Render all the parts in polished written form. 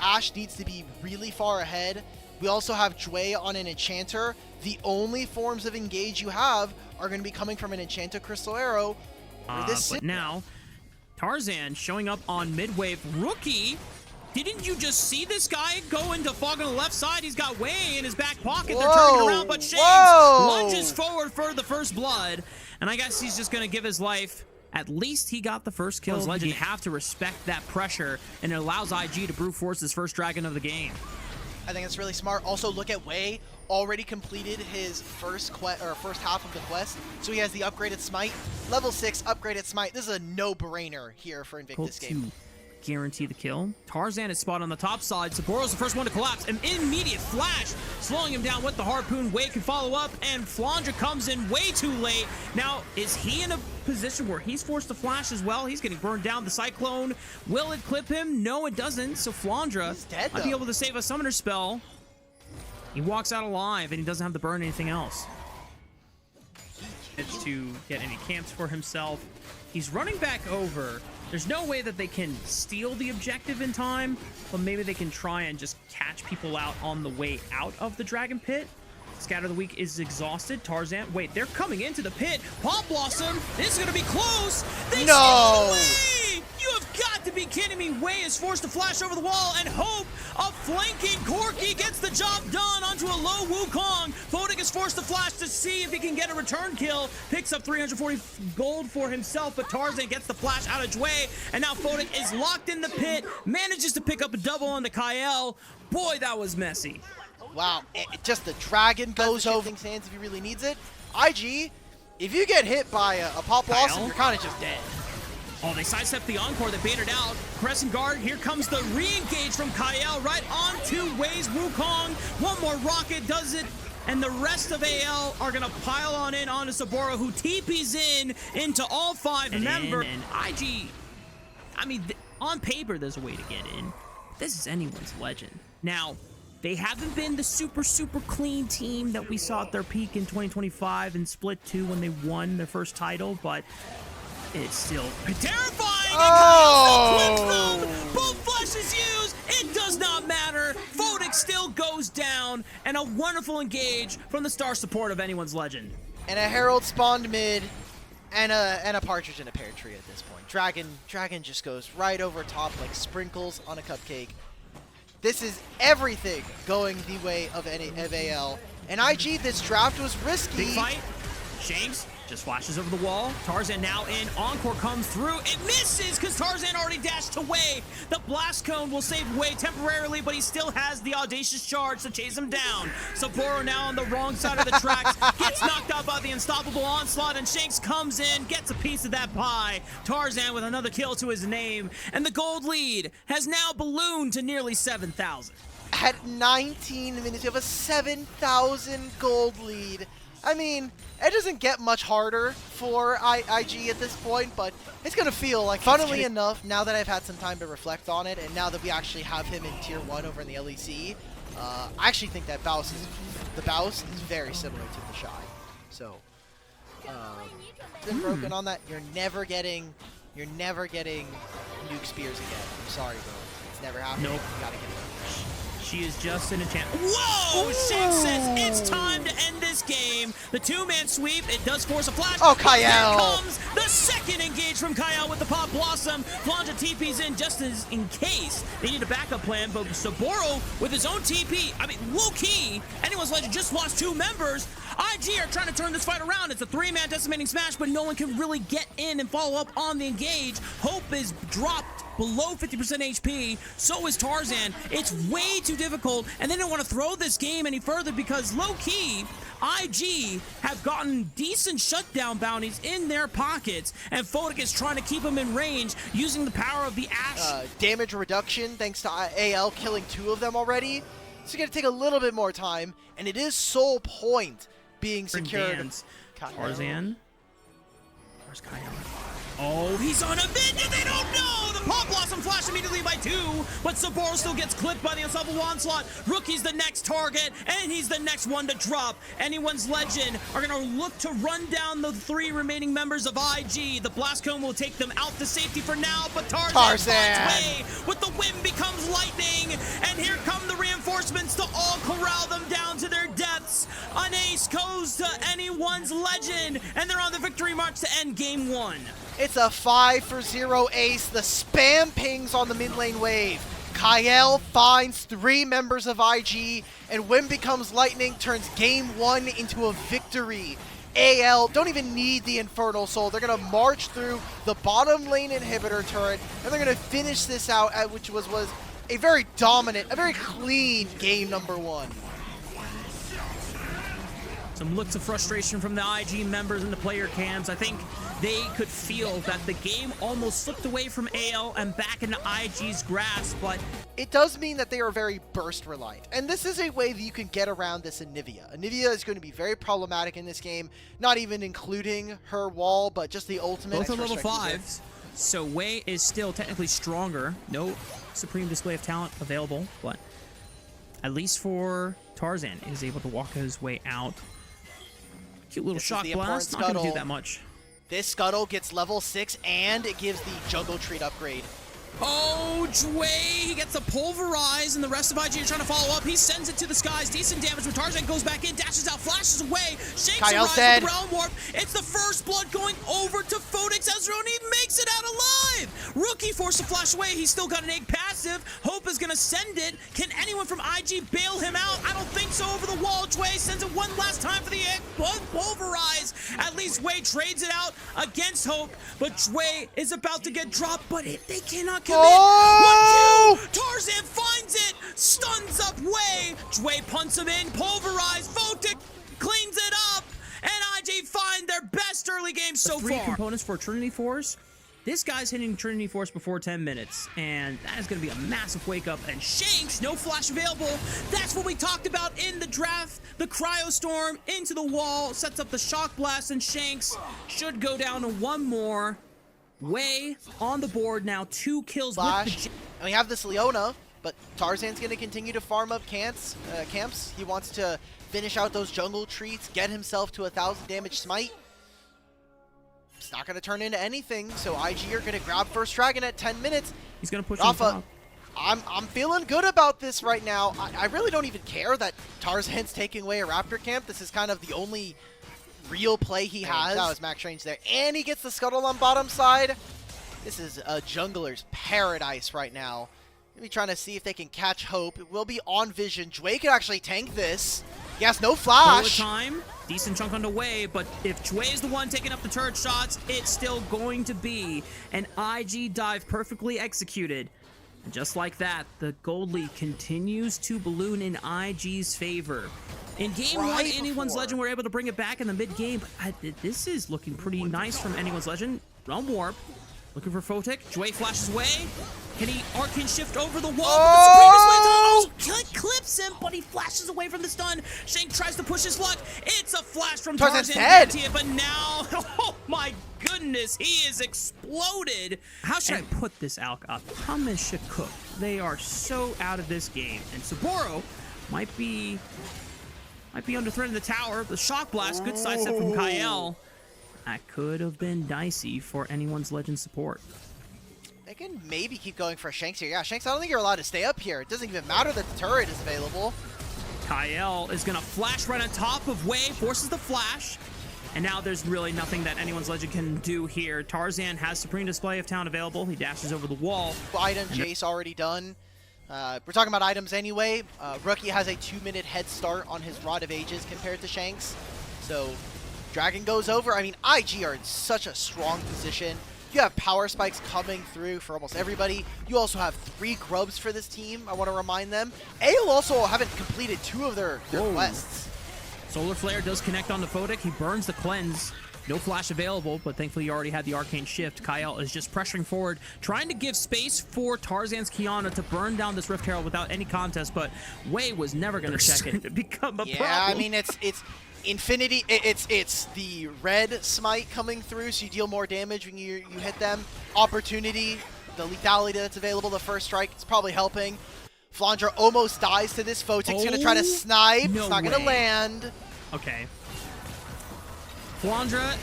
Ashe needs to be really far ahead. We also have Jway on an Enchanter. The only forms of engage you have are going to be coming from an Enchanter Crystal Arrow. But now, Tarzan showing up on mid-wave. Rookie, didn't you just see this guy go into Fog on the left side? He's got Way in his back pocket. They're turning around, but Shanks lunges forward for the first blood. And I guess he's just going to give his life. At least he got the first kill. Legend have to respect that pressure, and it allows IG to brute force his first dragon of the game. I think it's really smart. Also, look at Way. Already completed his first half of the quest, so he has the upgraded smite, level 6 upgraded smite. This is a no-brainer here for Invictus game. Guarantee the kill. Tarzan is spot on the top side. Saboro's the first one to collapse. An immediate flash, slowing him down with the harpoon. Way can follow up, and Flandra comes in way too late. Now, is he in a position where he's forced to flash as well? He's getting burned down. The Cyclone, will it clip him? No, it doesn't. So Flandra might be able to save a summoner spell. He walks out alive, and he doesn't have to burn anything else. It's to get any camps for himself. He's running back over. There's no way that they can steal the objective in time, but maybe they can try and just catch people out on the way out of the Dragon Pit. Scatter the Weak is exhausted. Tarzan, wait, they're coming into the pit. Pop Blossom, this is going to be close. They steal away! You have got to be kidding me. Way is forced to flash over the wall, and Hope, a flanking Corki, gets the job done onto a low Wukong. Photic is forced to flash to see if he can get a return kill. Picks up 340 gold for himself, but Tarzan gets the flash out of Jway, and now Photic is locked in the pit, manages to pick up a double on the Kael. Boy, that was messy. Wow, just the dragon goes over things hands if he really needs it. IG, if you get hit by a Pop Blossom, you're kind of just dead. Oh, they sidestep the Encore that baited out. Crescent Guard, here comes the re-engage from Kael right onto Way's Wukong. One more rocket does it, and the rest of AL are going to pile on in onto Saboro, who TPs into all 5 members. And IG, I mean, on paper, there's a way to get in. This is anyone's Legend. Now, they haven't been the super clean team that we saw at their peak in 2025 and Split 2 when they won their first title, but it's still terrifying. Oh! Both flashes used. It does not matter. Photic still goes down, and a wonderful engage from the star support of anyone's Legend. And a Herald spawned mid, and a Partridge in a pear tree at this point. Dragon just goes right over top like sprinkles on a cupcake. This is everything going the way of AL. And IG, this draft was risky. Big fight. Shanks just flashes over the wall. Tarzan now in. Encore comes through. It misses because Tarzan already dashed away. The Blast Cone will save Way temporarily, but he still has the audacious charge to chase him down. Saboro now on the wrong side of the tracks. Gets knocked out by the unstoppable onslaught, and Shanks comes in, gets a piece of that pie. Tarzan with another kill to his name, and the gold lead has now ballooned to nearly 7,000. At 19 minutes, you have a 7,000 gold lead. I mean, it doesn't get much harder for IG at this point, but it's going to feel like, funnily enough, now that I've had some time to reflect on it, and now that we actually have him in Tier 1 over in the LEC, I actually think that the Baus is very similar to the Shy. So, been broken on that. You're never getting Nuke Spears again. I'm sorry, bro. It's never happening. Nope. You gotta get it. She is just an enchant. Whoa! Shanks says it's time to end this game. The 2-man sweep, it does force a flash. Oh, Kael! Here comes the second engage from Kael with the Pop Blossom. Flandra TP's in just as in case they need a backup plan, but Saboro with his own TP, I mean, low-key, anyone's Legend just lost 2 members. IG are trying to turn this fight around. It's a 3-man decimating smash, but no one can really get in and follow up on the engage. Hope is dropped below 50% HP, so is Tarzan. It's way too difficult, and they don't want to throw this game any further because low-key, IG have gotten decent shutdown bounties in their pockets, and Photic is trying to keep them in range using the power of the Ashe. Damage reduction thanks to AL killing 2 of them already. So you're going to take a little bit more time, and it is Soul Point being secured. Tarzan Where's Kyle? Oh, he's on a mid and they don't know! The Pop Blossom flash immediately by 2, but Saboro still gets clipped by the Unstoppable Onslaught. Rookie's the next target, and he's the next one to drop. Anyone's Legend are gonna look to run down the 3 remaining members of IG. The Blast Cone will take them out to safety for now, but Tarzan finds way with the wind becomes lightning, and here come the reinforcements to all corral them down to their deaths. An ace goes to Anyone's Legend, and they're on the victory march to end game 1. It's a 5-for-0 ace. The spam pings on the mid lane wave. Kyle finds 3 members of IG, and Wind Becomes Lightning turns game 1 into a victory. AL don't even need the Infernal Soul. They're going to march through the bottom lane inhibitor turret, and they're going to finish this out, which was a very dominant, a very clean game number 1. Some looks of frustration from the IG members and the player cams. I think they could feel that the game almost slipped away from AL and back into IG's grasp, but it does mean that they are very burst reliant. And this is a way that you can get around this Anivia. Anivia is going to be very problematic in this game, not even including her wall, but just the ultimate. Both are level 5s, so Wei is still technically stronger. No Supreme Display of Talent available, but at least for Tarzan is able to walk his way out. Cute little shock blast, not going to do that much. This Scuttle gets level 6, and it gives the Jungle Treat upgrade. Oh, Jway, he gets a pulverize, and the rest of IG are trying to follow up. He sends it to the skies. Decent damage, but Tarzan goes back in, dashes out, flashes away. Shakes a rise with Realm Warp. It's the first blood going over to Phoenix Ezreal, and he makes it out alive. Rookie forced to flash away. He's still got an egg passive. Hope is going to send it. Can anyone from IG bail him out? I don't think so. Over the wall, Jway sends it one last time for the egg pulverize. At least Wei trades it out against Hope, but Jway is about to get dropped, but they cannot commit. Oh! 1-2! Tarzan finds it, stuns up Wei. Jway punts him in, pulverize. Photic cleans it up, and IG find their best early game so far. 3 components for Trinity Force. This guy's hitting Trinity Force before 10 minutes, and that is going to be a massive wake-up. And Shanks, no flash available. That's what we talked about in the draft. The Cryo Storm into the wall, sets up the Shock Blast, and Shanks should go down to 1 more. Wei on the board now, 2 kills Flash. And we have this Leona, but Tarzan's going to continue to farm up camps. He wants to finish out those jungle treats, get himself to 1,000 damage smite. It's not going to turn into anything, so IG are going to grab first dragon at 10 minutes. He's going to push Rafa, I'm feeling good about this right now. I really don't even care that Tarzan's taking away a Raptor camp. This is kind of the only real play he has. That was Max Range there. And he gets the Scuttle on bottom side. This is a jungler's paradise right now. Maybe trying to see if they can catch Hope. It will be on Vision. Jway could actually tank this. He has no flash. Time. Decent chunk on the way, but if Jway is the one taking up the turret shots, it's still going to be an IG dive perfectly executed. And just like that, the gold lead continues to balloon in IG's favor. In game 1, Anyone's Legend were able to bring it back in the mid-game, but this is looking pretty nice from Anyone's Legend. Realm Warp, looking for Photic. Jway flashes away. Can he Arcane Shift over the wall? Oh! But the Supreme Display clips him, but he flashes away from the stun. Shank tries to push his luck. It's a flash from Tarzan, but now, oh my goodness, he is exploded. How should I put this, Alka? Hummus should cook. They are so out of this game, and Saboro might be under threat in the tower. The Shock Blast, good sidestep from Kyle. That could have been dicey for Anyone's Legend support. They can maybe keep going for Shanks here. Yeah, Shanks, I don't think you're allowed to stay up here. It doesn't even matter that the turret is available. Kyle is going to flash right on top of Wei, forces the flash. And now there's really nothing that Anyone's Legend can do here. Tarzan has Supreme Display of Talent available. He dashes over the wall. Item Jace already done. We're talking about items anyway. Rookie has a 2-minute head start on his Rod of Ages compared to Shanks. So Dragon goes over. I mean, IG are in such a strong position. You have power spikes coming through for almost everybody. You also have 3 grubs for this team, I want to remind them. AL also haven't completed 2 of their quests. Solar Flare does connect on the Photic. He burns the cleanse. No flash available, but thankfully you already had the Arcane Shift. Kyle is just pressuring forward, trying to give space for Tarzan's Kiana to burn down this Rift Herald without any contest, but Wei was never going to check it to become a problem. Yeah, I mean, Infinity, it's the red smite coming through, so you deal more damage when you hit them. Opportunity, the lethality that's available, the first strike, it's probably helping. Flandra almost dies to this. Photic's gonna try to snipe. No It's not gonna land. Okay. Flandra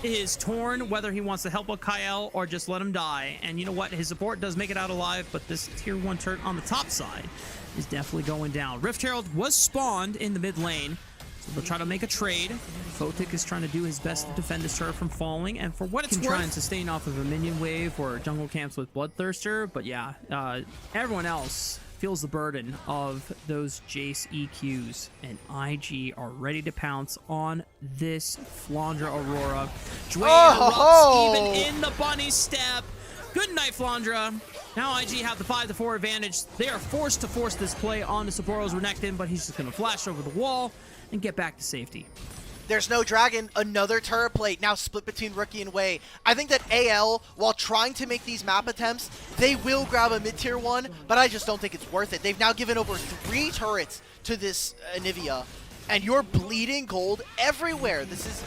is torn whether he wants to help out Kyle or just let him die. And you know what? His support does make it out alive, but this tier 1 turret on the top side is definitely going down. Rift Herald was spawned in the mid lane, so they'll try to make a trade. Photic is trying to do his best to defend this turret from falling, and for what it's worth, try and sustain off of a minion wave or jungle camps with Bloodthirster. But yeah, everyone else feels the burden of those Jace EQs, and IG are ready to pounce on this Flandra Aurora. Dwayne erupts even in the bunny step. Good night, Flandra. Now IG have the 5-4 advantage. They are forced to force this play onto Sapporo's Renekton, but he's just going to flash over the wall and get back to safety. There's no dragon, another turret plate, now split between Rookie and Wei. I think that AL, while trying to make these map attempts, they will grab a mid-tier 1, but I just don't think it's worth it. They've now given over 3 turrets to this Anivia, and you're bleeding gold everywhere. This is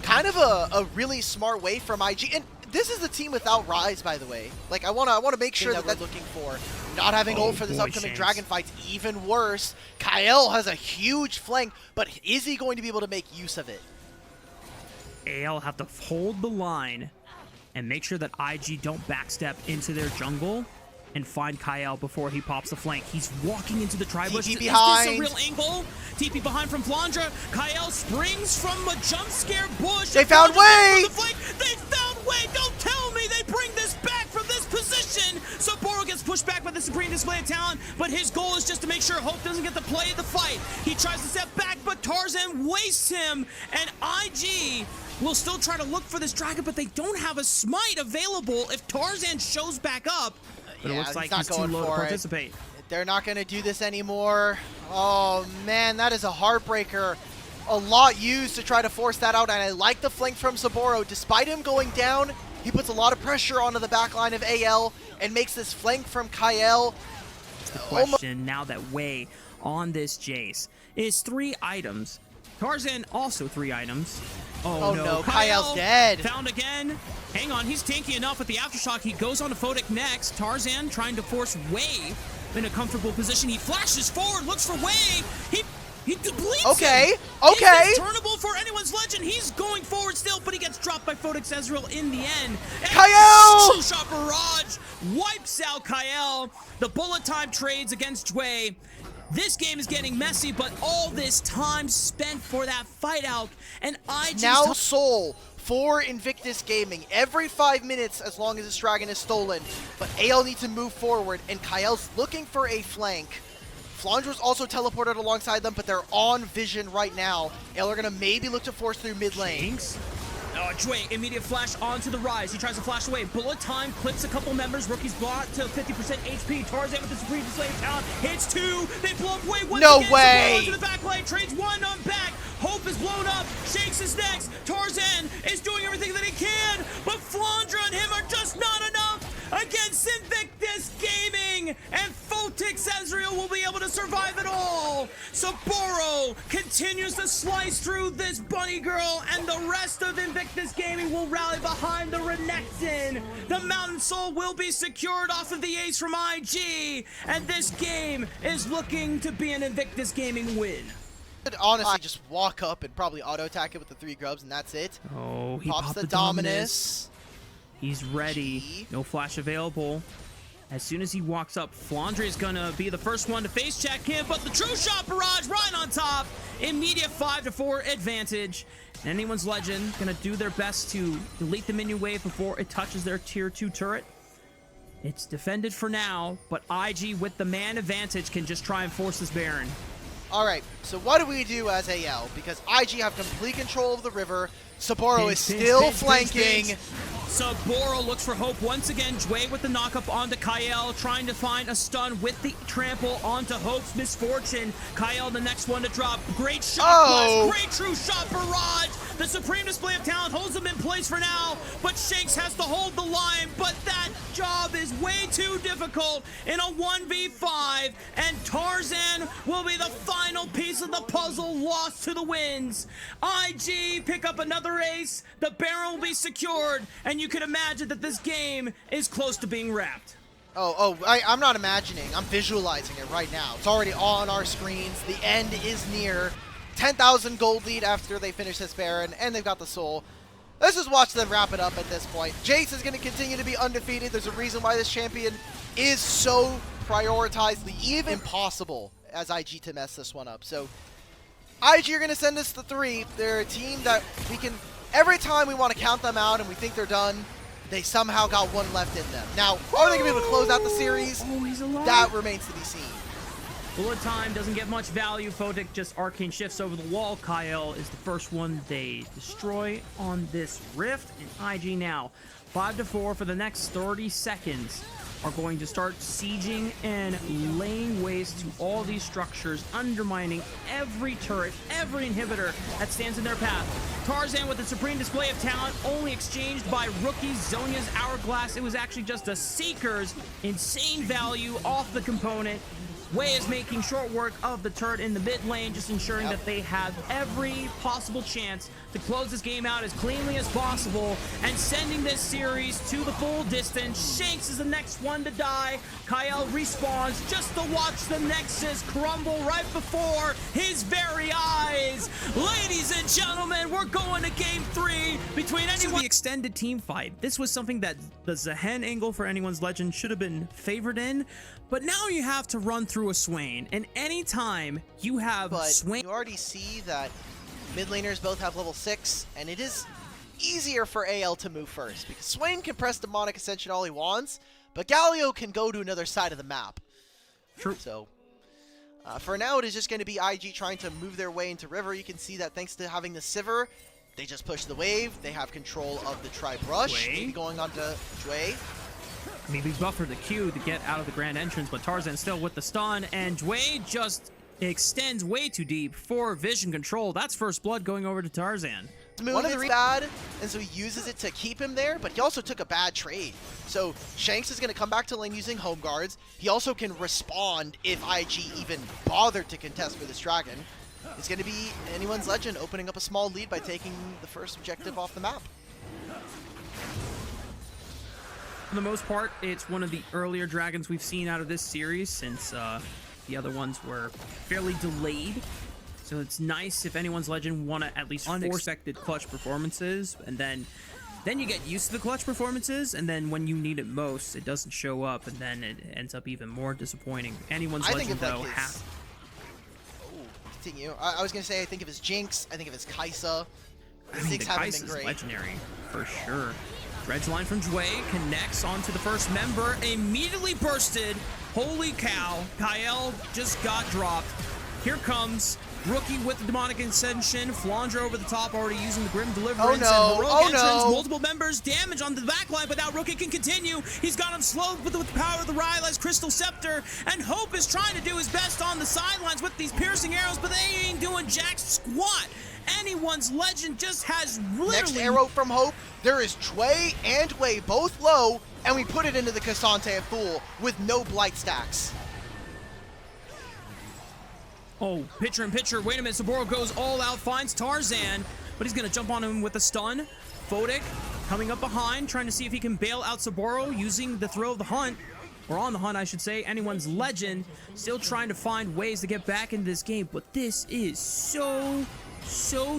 kind of a really smart way from IG, and this is the team without Rise, by the way. Like, I want to make sure that we're looking for. Not having ult for this upcoming dragon fight's even worse. Kyle has a huge flank, but is he going to be able to make use of it? AL have to hold the line and make sure that IG don't backstep into their jungle and find Kyle before he pops the flank. He's walking into the tri-bush. TP behind. Is this a real angle? TP behind from Flandra. Kyle springs from a jump scare bush. They found Wei! They found Wei! Don't tell me they bring this back from this position! Sapporo gets pushed back by the supreme display of talent, but his goal is just to make sure Hope doesn't get to play the fight. He tries to step back, but Tarzan wastes him, and IG will still try to look for this dragon, but they don't have a smite available if Tarzan shows back up. But it looks like he's too low to participate. They're not going to do this anymore. Oh, man, that is a heartbreaker. A lot used to try to force that out, and I like the flank from Sapporo. Despite him going down, he puts a lot of pressure onto the back line of AL and makes this flank from Kyle. The question now that Wei on this Jace is 3 items. Tarzan also 3 items. Oh no, Kyle's dead. Found again. Hang on, he's tanky enough with the aftershock. He goes on to Photic next. Tarzan trying to force Wei in a comfortable position. He flashes forward, looks for Wei. He depletes him. Okay. Is this turnable for anyone's legend? He's going forward still, but he gets dropped by Photic Ezreal in the end. And Kyle! True Shot Barrage wipes out Kyle. The bullet time trades against Wei. This game is getting messy, but all this time spent for that fight out, and IG now Soul for Invictus Gaming every 5 minutes as long as this dragon is stolen. But AL needs to move forward, and Kyle's looking for a flank. Flandra's also teleported alongside them, but they're on vision right now. AL are going to maybe look to force through mid lane. Dwayne, immediate flash onto the Rise. He tries to flash away. Bullet time clips a couple members. Rookie's brought to 50% HP. Tarzan with the supreme display of talent hits 2. They blow up Wei once no again. way! To the back lane, trades 1 on back. Hope is blown up. Shakes is next. Tarzan is doing everything that he can, but Flandra and him are just not enough against Invictus Gaming, and Photic Ezreal will be able to survive it all. Sapporo continues to slice through this bunny girl, and the rest of Invictus Gaming will rally behind the Renekton. The Mountain Soul will be secured off of the ace from IG, and this game is looking to be an Invictus Gaming win. Could honestly just walk up and probably auto attack it with the 3 grubs, and that's it. Oh, he pops the Dominus. He's ready. No flash available. As soon as he walks up, Flandra is gonna be the first one to face check him, but the True Shot Barrage right on top. Immediate 5-4 advantage. Anyone's Legend gonna do their best to delete the minion wave before it touches their tier 2 turret. It's defended for now, but IG with the man advantage can just try and force this Baron. Alright, so what do we do as AL? Because IG have complete control of the river. Sapporo is still flanking. Sapporo looks for Hope once again. Dwayne with the knockup onto Kyle, trying to find a stun with the trample onto Hope's Misfortune. Kyle, the next one to drop. Great shot blast, great True Shot Barrage. The supreme display of talent holds him in place for now, but Shakes has to hold the line, but that job is way too difficult in a 1v5, and Tarzan will be the final piece piece of the puzzle lost to the winds. IG pick up another ace, the Baron will be secured, and you can imagine that this game is close to being wrapped. I'm not imagining. I'm visualizing it right now. It's already on our screens. The end is near. 10,000 gold lead after they finish this Baron, and they've got the soul. Let's just watch them wrap it up at this point. Jace is going to continue to be undefeated. There's a reason why this champion is so prioritized, even impossible as IG to mess this one up. So IG are going to send us the 3. They're a team that we can, every time we want to count them out and we think they're done, they somehow got one left in them. Now, are they going to be able to close out the series? Oh, he's alive. That remains to be seen. Bullet time doesn't get much value. Photic just arcane shifts over the wall. Kyle is the first one they destroy on this rift. And IG now 5-4 for the next 30 seconds are going to start sieging and laying waste to all these structures, undermining every turret, every inhibitor that stands in their path. Tarzan with a supreme display of talent, only exchanged by rookie Zhonya's Hourglass. It was actually just a Seeker's insane value off the component. Wei is making short work of the turret in the mid lane, just ensuring that they have every possible chance to close this game out as cleanly as possible and sending this series to the full distance. Shanks is the next one to die. Kyle respawns just to watch the Nexus crumble right before his very eyes. Ladies and gentlemen, we're going to game 3 between anyone. The extended team fight. This was something that the Zehen angle for Anyone's Legend should have been favored in, but now you have to run through a Swain, and anytime you have Swain, you already see that mid laners both have level 6, and it is easier for AL to move first, because Swain can press Demonic Ascension all he wants, but Galio can go to another side of the map. True. So, for now, it is just going to be IG trying to move their way into River. You can see that thanks to having the Sivir, they just push the wave, they have control of the Tribe Rush, maybe going on to Jway. Maybe buffer the Q to get out of the grand entrance, but Tarzan still with the stun, and Jway just extends way too deep for vision control. That's first blood going over to Tarzan. One of the bad, and so he uses it to keep him there, but he also took a bad trade. So Shanks is going to come back to lane using home guards. He also can respond if IG even bothered to contest for this dragon. It's going to be Anyone's Legend opening up a small lead by taking the first objective off the map. For the most part, it's one of the earlier dragons we've seen out of this series, since the other ones were fairly delayed. So it's nice if Anyone's Legend want to at least unexpected clutch performances, and then you get used to the clutch performances, and then when you need it most, it doesn't show up, and then it ends up even more disappointing. Anyone's Legend, though, has... Continue. I was going to say, I think of his Jinx, I think of his Kai'Sa. I mean, the Kai'Sa's legendary, for sure. Dredge line from Jway connects onto the first member, immediately bursted. Holy cow, Kyle just got dropped. Here comes Rookie with the Demonic Ascension, Flandre over the top, already using the Grim Deliverance, and Heroic Entrance, multiple members, damage onto the backline, but now Rookie can continue. He's got him slowed with the power of the Rylai's Crystal Scepter, and Hope is trying to do his best on the sidelines with these piercing arrows, but they ain't doing jack squat. Anyone's Legend just has literally... Next arrow from Hope, there is Jway and Wei both low, and we put it into the Cassante of Fool with no blight stacks. Oh, pitcher in pitcher. Wait a minute. Saburo goes all out, finds Tarzan, but he's going to jump on him with a stun. Photic coming up behind, trying to see if he can bail out Saburo using the throw of the hunt. Or on the hunt, I should say. Anyone's Legend still trying to find ways to get back into this game, but this is so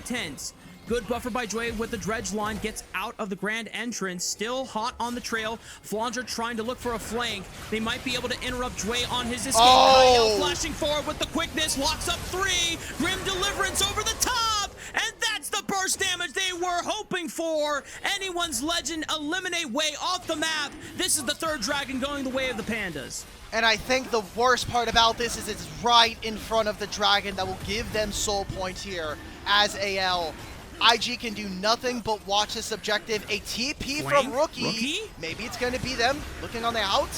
tense. Good buffer by Jway with the dredge line, gets out of the grand entrance, still hot on the trail. Flandre trying to look for a flank. They might be able to interrupt Jway on his escape. Kyle flashing forward with the quickness, locks up 3. Grim Deliverance over the top, and that's the burst damage they were hoping for. Anyone's Legend eliminate Wei off the map. This is the third dragon going the way of the Pandas. And I think the worst part about this is it's right in front of the dragon that will give them soul points here as AL. IG can do nothing but watch this objective. A TP from Rookie. Maybe it's going to be them looking on the out.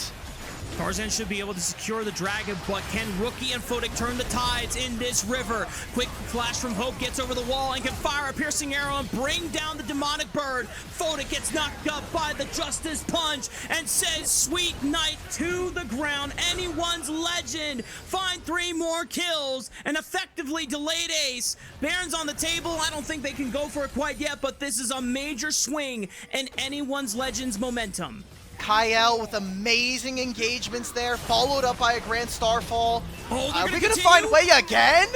Tarzan should be able to secure the dragon, but can Rookie and Photic turn the tides in this river? Quick flash from Hope, gets over the wall and can fire a piercing arrow and bring down the demonic bird. Photic gets knocked up by the Justice Punch and says sweet night to the ground. Anyone's Legend find 3 more kills and effectively delayed ace. Baron's on the table. I don't think they can go for it quite yet, but this is a major swing in Anyone's Legend's momentum. Kyle with amazing engagements there, followed up by a Grand Starfall. Oh, Are we gonna find Wei again?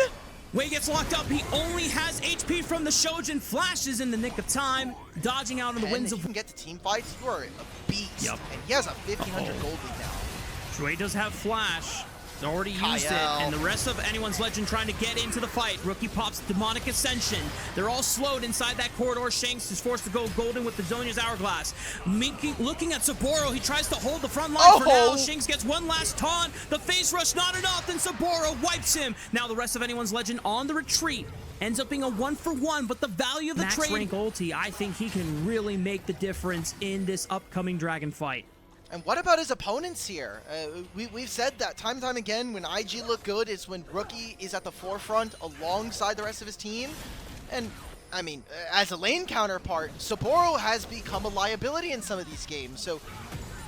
Wei gets locked up. He only has HP from the Shojin. Flashes in the nick of time, dodging out in the winds of. of. You can get to team fights. You are a beast. Yep. And he has a 1500 gold lead now. Wei does have flash. He's already used it, and the rest of Anyone's Legend trying to get into the fight. Rookie pops Demonic Ascension. They're all slowed inside that corridor. Shanks is forced to go golden with the Zhonya's Hourglass. Looking at Saburo, he tries to hold the front line for now. Shanks gets one last taunt. The face rush not enough, then Saburo wipes him. Now the rest of Anyone's Legend on the retreat. Ends up being a 1-for-1, but the value of the trade. Max rank ulti, I think he can really make the difference in this upcoming dragon fight. And what about his opponents here? We've said that time and time again, when IG look good is when Rookie is at the forefront alongside the rest of his team. And, I mean, as a lane counterpart, Saburo has become a liability in some of these games. So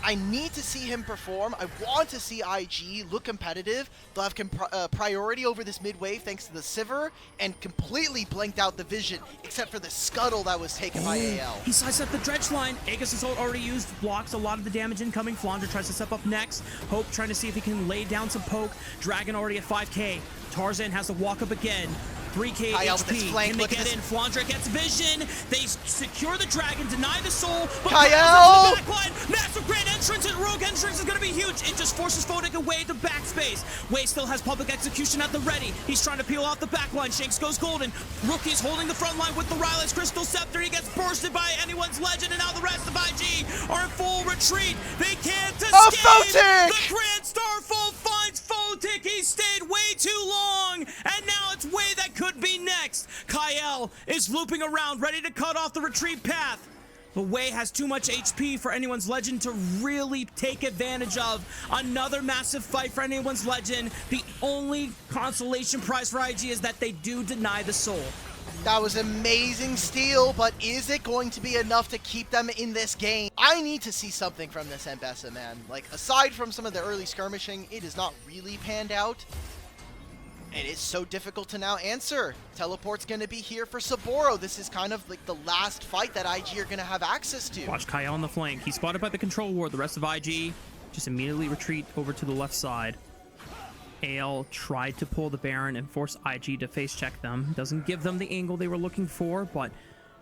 I need to see him perform. I want to see IG look competitive. They'll have priority over this mid wave thanks to the Sivir, and completely blanked out the vision, except for the scuttle that was taken by AL. He sidestepped the dredge line. Aegis' ult already used, blocks a lot of the damage incoming. Flandre tries to step up next. Hope trying to see if he can lay down some poke. Dragon already at 5k. Tarzan has to walk up again. 3k HP. Can they get in? Flandre gets vision. They secure the dragon, deny the soul. But Kyle! The backline. Massive grand entrance and rogue entrance is going to be huge. It just forces Photic away to backspace. Wei still has public execution at the ready. He's trying to peel off the backline. Shanks goes golden. Rookie's holding the front line with the Ryle's Crystal Scepter. He gets bursted by Anyone's Legend, and now the rest of IG are in full retreat. They can't escape. Oh, Photic! The Grand Starfall finds Photic. He stayed way too long, and now it's Wei that could be next. Kyle is looping around, ready to cut off the retreat path. But Wei has too much HP for Anyone's Legend to really take advantage of. Another massive fight for Anyone's Legend. The only consolation prize for IG is that they do deny the soul. That was amazing steal, but is it going to be enough to keep them in this game? I need to see something from this Mbessa, man. Like, aside from some of the early skirmishing, it is not really panned out. It is so difficult to now answer. Teleport's going to be here for Saburo. This is kind of like the last fight that IG are going to have access to. Watch Kyle on the flank. He's spotted by the control ward. The rest of IG just immediately retreat over to the left side. AL tried to pull the Baron and force IG to face check them. Doesn't give them the angle they were looking for, but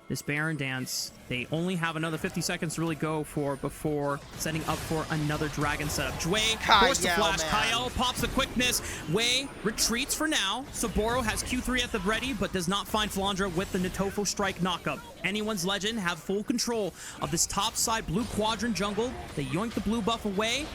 this Baron dance, they only have another 50 seconds to really go for before setting up for another dragon setup. Wei forced the flash. Kyle pops the quickness. Wei retreats for now. Saburo has Q3 at the ready, but does not find Flandre with the Natofo strike knockup. Anyone's Legend have full control of this top side blue quadrant jungle. They yoink the blue buff away.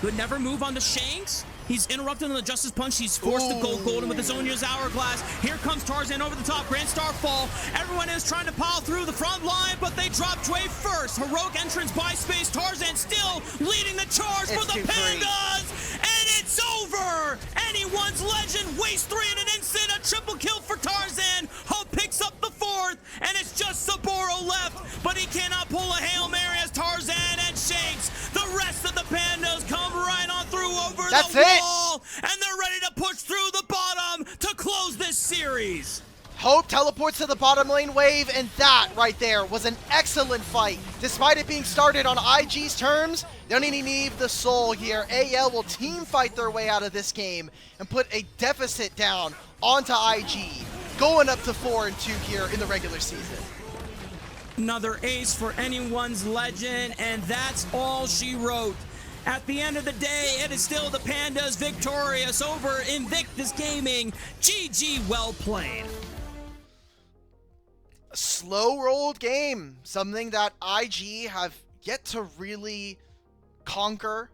Could never move on to Shanks. He's interrupted on the Justice Punch. He's forced to go golden with his Zhonya's Hourglass. Here comes Tarzan over the top. Grand Starfall. Everyone is trying to pile through the front line, but they drop Dway first. Heroic entrance by space. Tarzan still leading the charge for the Pandas. And it's over. Anyone's Legend wastes 3 in an instant. A triple kill for Tarzan. Hope picks up the 4th, and it's just Saburo left, but he cannot pull a Hail Mary as Tarzan and Shanks. The rest of the Pandas come right on through over the wall, and they're ready to push through the bottom to close this series. Hope teleports to the bottom lane wave, and that right there was an excellent fight. Despite it being started on IG's terms, they don't even need the soul here. AL will team fight their way out of this game and put a deficit down onto IG, going up to 4-2 here in the regular season. Another ace for Anyone's Legend, and that's all she wrote. At the end of the day, it is still the Pandas victorious over Invictus Gaming. GG, well played. A slow-rolled game, something that IG have yet to really conquer